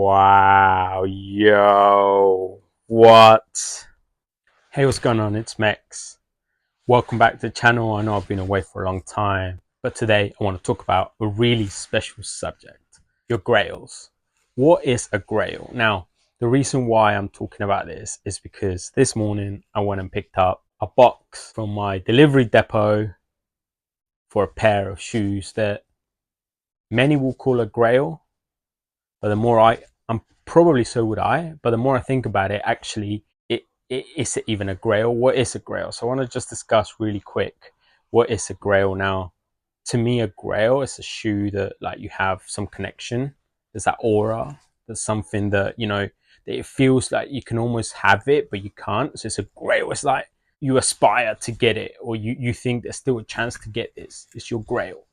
Wow, yo, what? Hey, what's going on? It's Mex. Welcome back to the channel. I know I've been away for a long time, but today I want to talk about a really special subject, your grails. What is a grail? Now, the reason why I'm talking about this is because this morning I went and picked up a box from my delivery depot for a pair of shoes that many will call a grail. But the more I'm probably so would I, but the more I think about it, actually, is it even a grail? What is a grail? So I want to just discuss really quick, what is a grail now? To me, a grail is a shoe that like you have some connection. There's that aura. There's something that, that it feels like you can almost have it, but you can't. So it's a grail. It's like you aspire to get it, or you think there's still a chance to get this. It's your grail.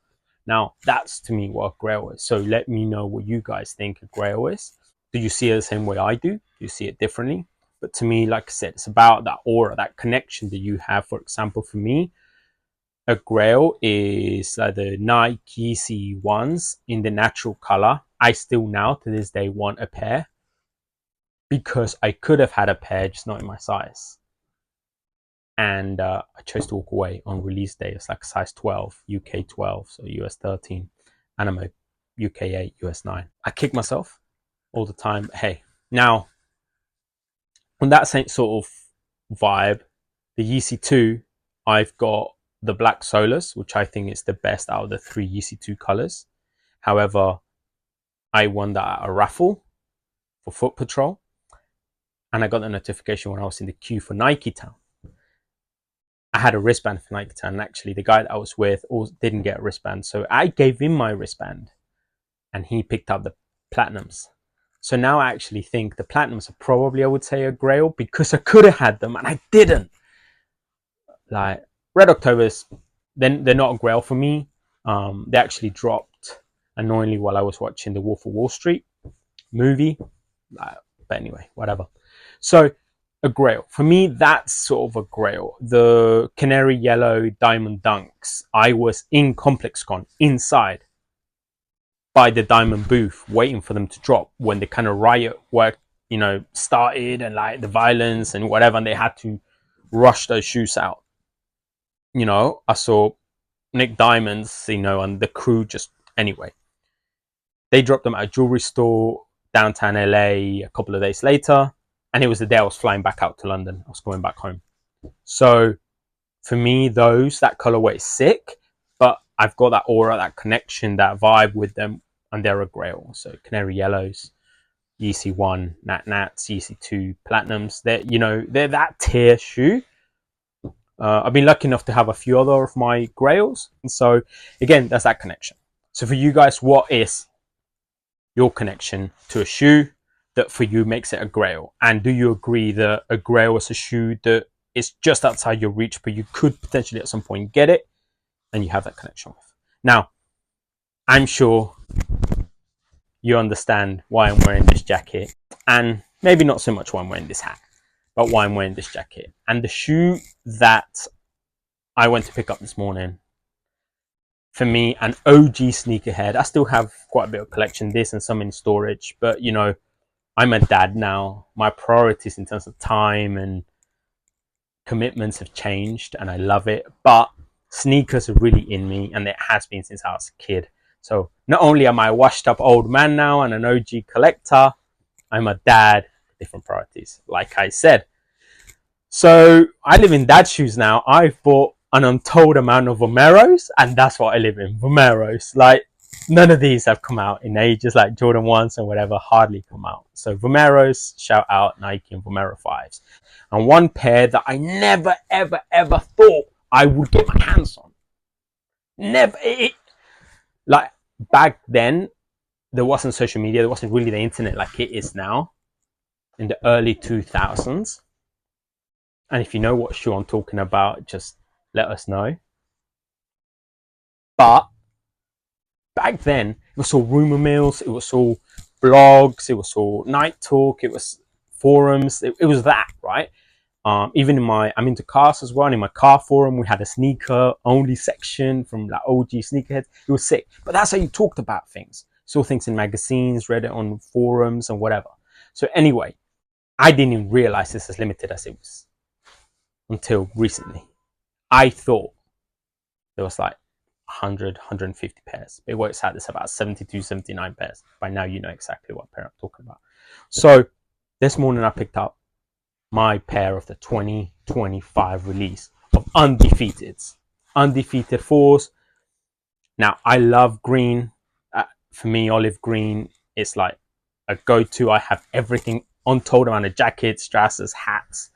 Now, that's to me what a grail is. So let me know what you guys think a grail is. Do you see it the same way I do? Do you see it differently? But to me, like I said, it's about that aura, that connection that you have. For example, for me, a grail is like the Nike Yeezy ones in the natural color. I still now, to this day, want a pair because I could have had a pair, just not in my size. And I chose to walk away on release day. It's like size 12, UK 12, so US 13, and I'm a UK 8, US 9. I kick myself all the time. Hey, now on that same sort of vibe, the Yeezy 2, I've got the black Solars, which I think is the best out of the three Yeezy 2 colors. However, I won that at a raffle for Foot Patrol, and I got the notification when I was in the queue for Nike Town. I had a wristband for Nike Town, and actually the guy that I was with didn't get a wristband, so I gave him my wristband, and he picked up the Platinums. So now I actually think the Platinums are probably, I would say, a grail because I could have had them and I didn't. Like Red Octobers, then they're not a grail for me. They actually dropped annoyingly while I was watching the Wolf of Wall Street movie. But anyway, whatever. So a grail for me, that's sort of a grail. The canary yellow diamond dunks, I was in ComplexCon inside by the diamond booth waiting for them to drop when the kind of riot work started, and like the violence and whatever, and they had to rush those shoes out. I saw Nick Diamonds, and the crew just anyway, they dropped them at a jewelry store downtown LA a couple of days later, and it was the day I was flying back out to London. I was going back home. So for me, that colorway is sick, but I've got that aura, that connection, that vibe with them, and they're a grail. So canary yellows, Yeezy 1, Nats, Yeezy 2, Platinums, they're that tier shoe. I've been lucky enough to have a few other of my grails, and so again, that's that connection. So for you guys, what is your connection to a shoe that for you makes it a grail? And do you agree that a grail is a shoe that is just outside your reach, but you could potentially at some point get it and you have that connection with? Now, I'm sure you understand why I'm wearing this jacket, and maybe not so much why I'm wearing this hat, but why I'm wearing this jacket. And the shoe that I went to pick up this morning, for me, an OG sneakerhead. I still have quite a bit of collection, this and some in storage, but I'm a dad now. My priorities in terms of time and commitments have changed, and I love it. But sneakers are really in me, and it has been since I was a kid. So not only am I a washed up old man now and an OG collector, I'm a dad, different priorities, like I said. So I live in dad shoes now. I've bought an untold amount of Vomeros, and that's what I live in, Vomeros. Like, none of these have come out in ages, like Jordan 1s and whatever, hardly come out. So Vomeros, shout out Nike, and Vomero 5s. And one pair that I never, ever, ever thought I would get my hands on. Never. Like, back then, there wasn't social media. There wasn't really the internet like it is now in the early 2000s. And if you know what shoe I'm talking about, just let us know. But back then, it was all rumor mills, it was all blogs, it was all night talk, it was forums, it was that, right? Even I'm into cars as well, and in my car forum, we had a sneaker only section from like OG sneakerheads. It was sick, but that's how you talked about things. saw things in magazines, read it on forums and whatever. So anyway, I didn't even realize this as limited as it was until recently. I thought there was like 100, 150 pairs. It works out it's about 72, 79 pairs. By now you know exactly what pair I'm talking about. So this morning I picked up my pair of the 2025 release of Undefeated 4s. Now I love green. For me, olive green is like a go-to. I have everything on total amount of jackets, strassers, hats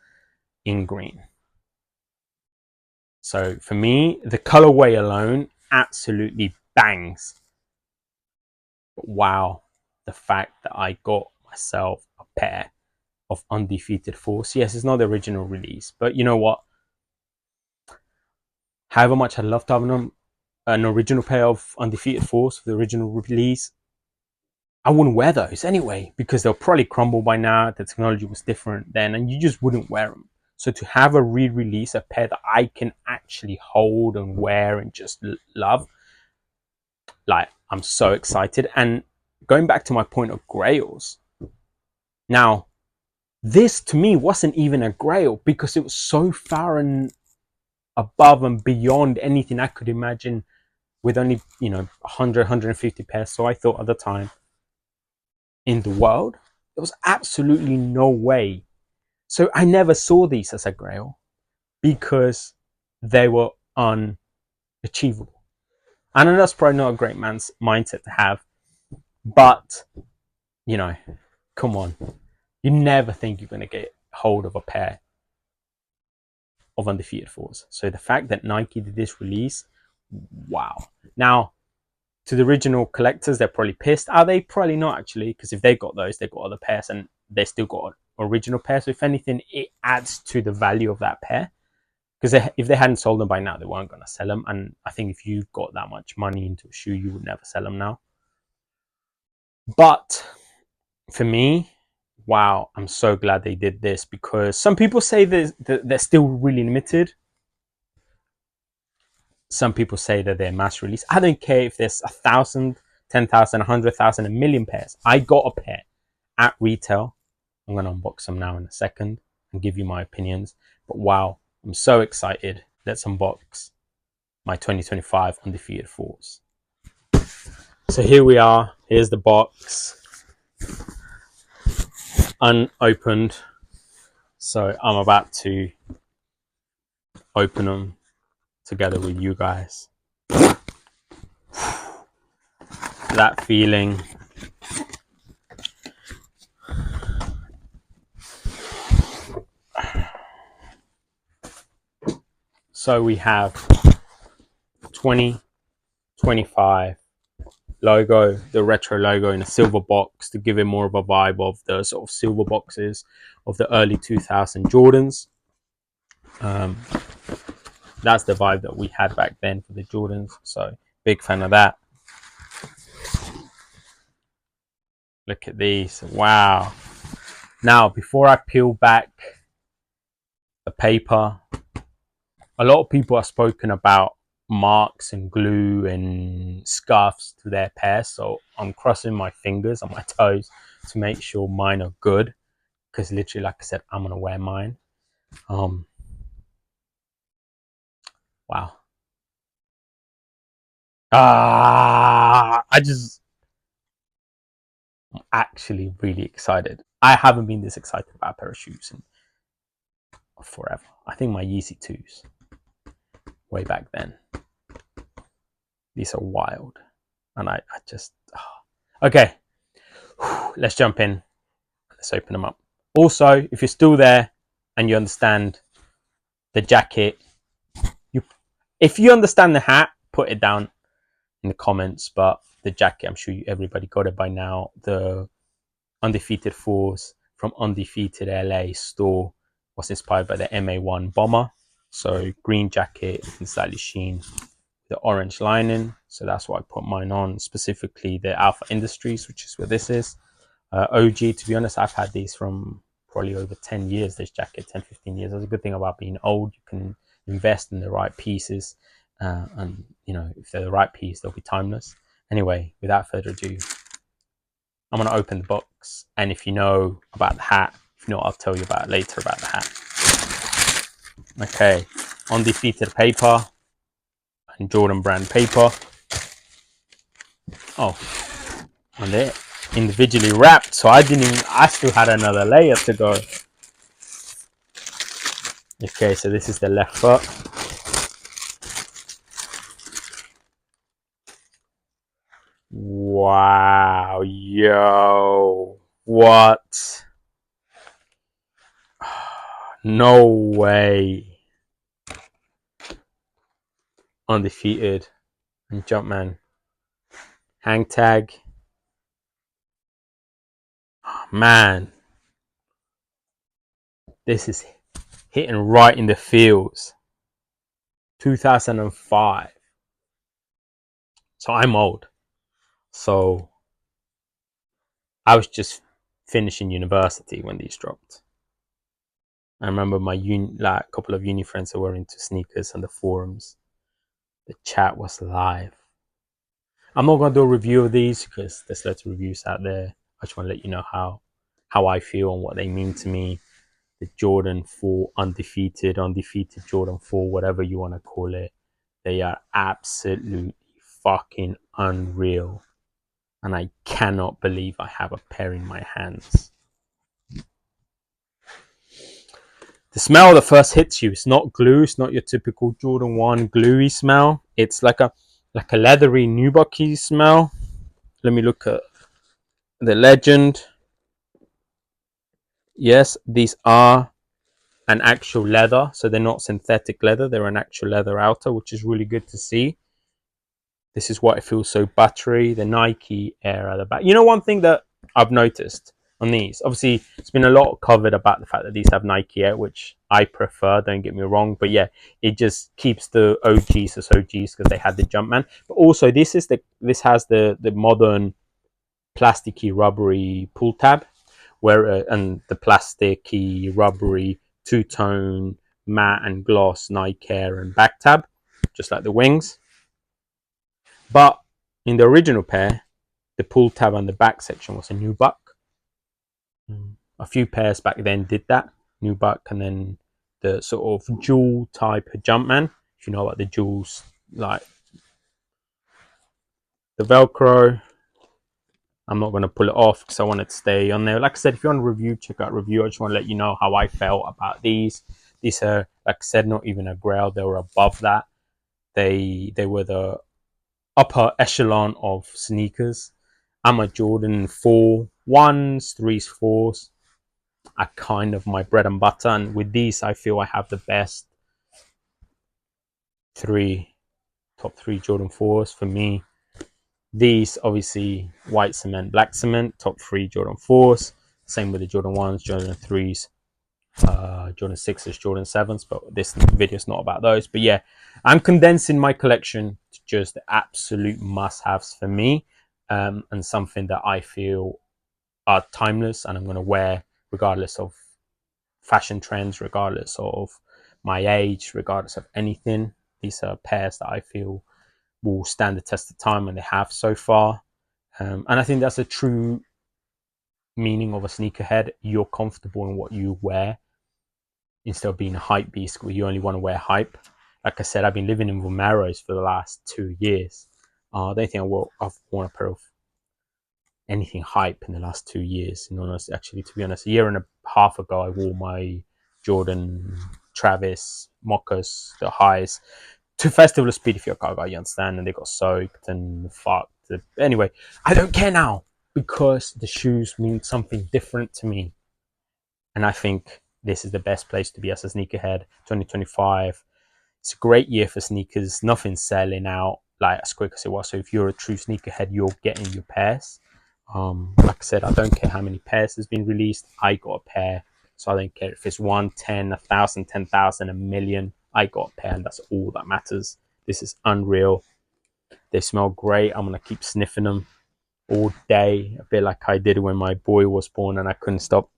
in green. So for me, the colorway alone absolutely bangs. But wow, the fact that I got myself a pair of Undefeated 4s. Yes, it's not the original release, but you know what? However much I'd love to have an original pair of Undefeated 4s for the original release, I wouldn't wear those anyway, because they'll probably crumble by now. The technology was different then, and you just wouldn't wear them. So to have a re-release, a pair that I can actually hold and wear and just love, like, I'm so excited. And going back to my point of grails, now this to me wasn't even a grail because it was so far and above and beyond anything I could imagine with only 100, 150 pairs. So I thought at the time, in the world, there was absolutely no way. So I never saw these as a grail because they were unachievable. I know that's probably not a great man's mindset to have, but come on, you never think you're going to get hold of a pair of Undefeated 4s. So the fact that Nike did this release, wow. Now, to the original collectors, they're probably pissed. Are they? Probably not, actually, because if they got those, they got other pairs and they still got original pairs. So if anything, it adds to the value of that pair. Because if they hadn't sold them by now, they weren't going to sell them. And I think if you got that much money into a shoe, you would never sell them now. But for me, wow, I'm so glad they did this, because some people say they're still really limited. Some people say that they're mass release. I don't care if there's 1,000, 10,000, 100,000, a million pairs. I got a pair at retail. I'm going to unbox them now in a second and give you my opinions. But wow, I'm so excited. Let's unbox my 2025 Undefeated 4s. So here we are. Here's the box. Unopened. So I'm about to open them together with you guys. That feeling. So we have 2025 logo, the retro logo in a silver box to give it more of a vibe of the sort of silver boxes of the early 2000 Jordans. That's the vibe that we had back then for the Jordans. So big fan of that. Look at these. Wow. Now, before I peel back the paper, a lot of people have spoken about marks and glue and scuffs to their pairs. So I'm crossing my fingers and my toes to make sure mine are good. Because literally, like I said, I'm going to wear mine. Wow. I'm actually really excited. I haven't been this excited about a pair of shoes in forever. I think my Yeezy 2s way back then. These are wild. And I just... Okay. Let's jump in. Let's open them up. Also, if you're still there and you understand the jacket, if you understand the hat, put it down in the comments. But the jacket, I'm sure everybody got it by now. The Undefeated 4s from Undefeated LA store was inspired by the MA1 bomber. So green jacket and slightly sheen, the orange lining. So that's what I put mine on, specifically the Alpha Industries, which is where this is. OG, to be honest, I've had these from probably over 10 years, this jacket, 10, 15 years. That's a good thing about being old. You can invest in the right pieces. And, if they're the right piece, they'll be timeless. Anyway, without further ado, I'm going to open the box. And if you know about the hat, if not, I'll tell you about it later about the hat. Okay, undefeated paper and Jordan brand paper. Oh, and they're individually wrapped. So I still had another layer to go. Okay, so this is the left foot. Wow, yo, what? No way. Undefeated and Jumpman. Hang tag. Oh, man, this is hitting right in the feels. 2005. So I'm old. So I was just finishing university when these dropped. I remember my couple of uni friends who were into sneakers on the forums. The chat was live. I'm not gonna do a review of these because there's lots of reviews out there. I just want to let you know how I feel and what they mean to me. The Jordan 4 undefeated Jordan 4, whatever you want to call it. They are absolutely fucking unreal. And I cannot believe I have a pair in my hands. The smell that first hits you, it's not glue, it's not your typical Jordan 1 gluey smell. It's like a leathery nubucky smell. Let me look at the legend. Yes, these are an actual leather, so they're not synthetic leather, they're an actual leather outer, which is really good to see. This is why it feels so buttery. The Nike Air at the back. You know, one thing that I've noticed on these, obviously it's been a lot covered about the fact that these have Nike Air, which I prefer, don't get me wrong, but yeah, it just keeps the OGs as OGs because they had the Jumpman. But also this has the modern plasticky rubbery pull tab, where and the plasticky rubbery two-tone matte and gloss Nike Air and back tab, just like the wings. But in the original pair, the pull tab on the back section was a nubuck. A few pairs back then did that, nubuck, and then the sort of jewel type Jumpman. If you know what the jewels, like the Velcro. I'm not going to pull it off because I want it to stay on there. Like I said, if you're on review, check out review. I just want to let you know how I felt about these. These are, like I said, not even a Grail. They were above that. They were the upper echelon of sneakers. I'm a Jordan 4 1s, 3s, 4s. Are kind of my bread and butter. And with these, I feel I have the best top three Jordan 4s for me. These, obviously, white cement, black cement, top three Jordan 4s. Same with the Jordan 1s, Jordan 3s, Jordan 6s, Jordan 7s, but this video is not about those. But yeah, I'm condensing my collection to just the absolute must-haves for me, and something that I feel are timeless and I'm going to wear regardless of fashion trends, regardless of my age, regardless of anything. These are pairs that I feel will stand the test of time, and they have so far. And I think that's a true meaning of a sneakerhead. You're comfortable in what you wear instead of being a hype beast where you only want to wear hype. Like I said, I've been living in Vomaros for the last 2 years. I don't think I've worn a pair of anything hype in the last 2 years. Actually, to be honest, a year and a half ago, I wore my Jordan Travis Moccas, the highs, to Festival of Speed. If you're a car guy, you understand, and they got soaked and fucked. Anyway, I don't care now because the shoes mean something different to me, and I think this is the best place to be as a sneakerhead. 2025, it's a great year for sneakers. Nothing's selling out like as quick as it was. So if you're a true sneakerhead, you're getting your pairs. Like I said, I don't care how many pairs has been released. I got a pair, so I don't care if it's 1, 10, 1,000, 10,000, a million. I got a pair, and that's all that matters. This is unreal. They smell great. I'm gonna keep sniffing them all day, a bit like I did when my boy was born, and I couldn't stop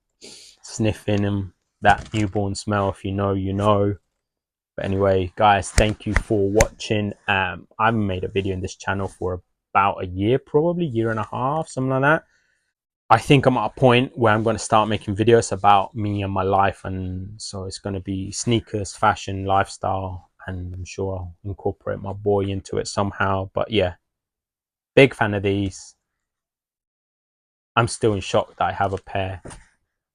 sniffing him. That newborn smell. If you know, you know. But anyway, guys, thank you for watching. I've made a video in this channel for about a year, probably year and a half, something like that. I think I'm at a point where I'm going to start making videos about me and my life, and so it's going to be sneakers, fashion, lifestyle, and I'm sure I'll incorporate my boy into it somehow. But yeah, big fan of these. I'm still in shock that I have a pair.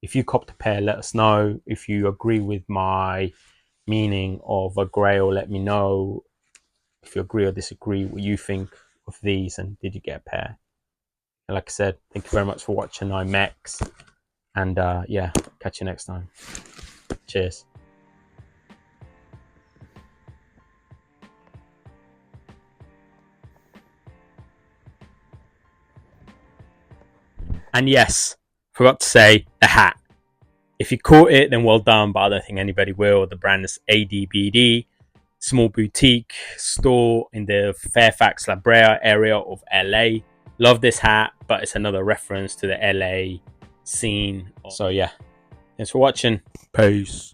If you copped a pair, let us know. If you agree with my meaning of a Grail, let me know. If you agree or disagree, what you think of these, and did you get a pair? And like I said, thank you very much for watching. I'm Max, and yeah, catch you next time. Cheers. And yes, forgot to say the hat. If you caught it, then well done, but I don't think anybody will. The brand is ADBD, small boutique store in the Fairfax La Brea area of LA. Love this hat, but it's another reference to the LA scene. So yeah, thanks for watching. Peace.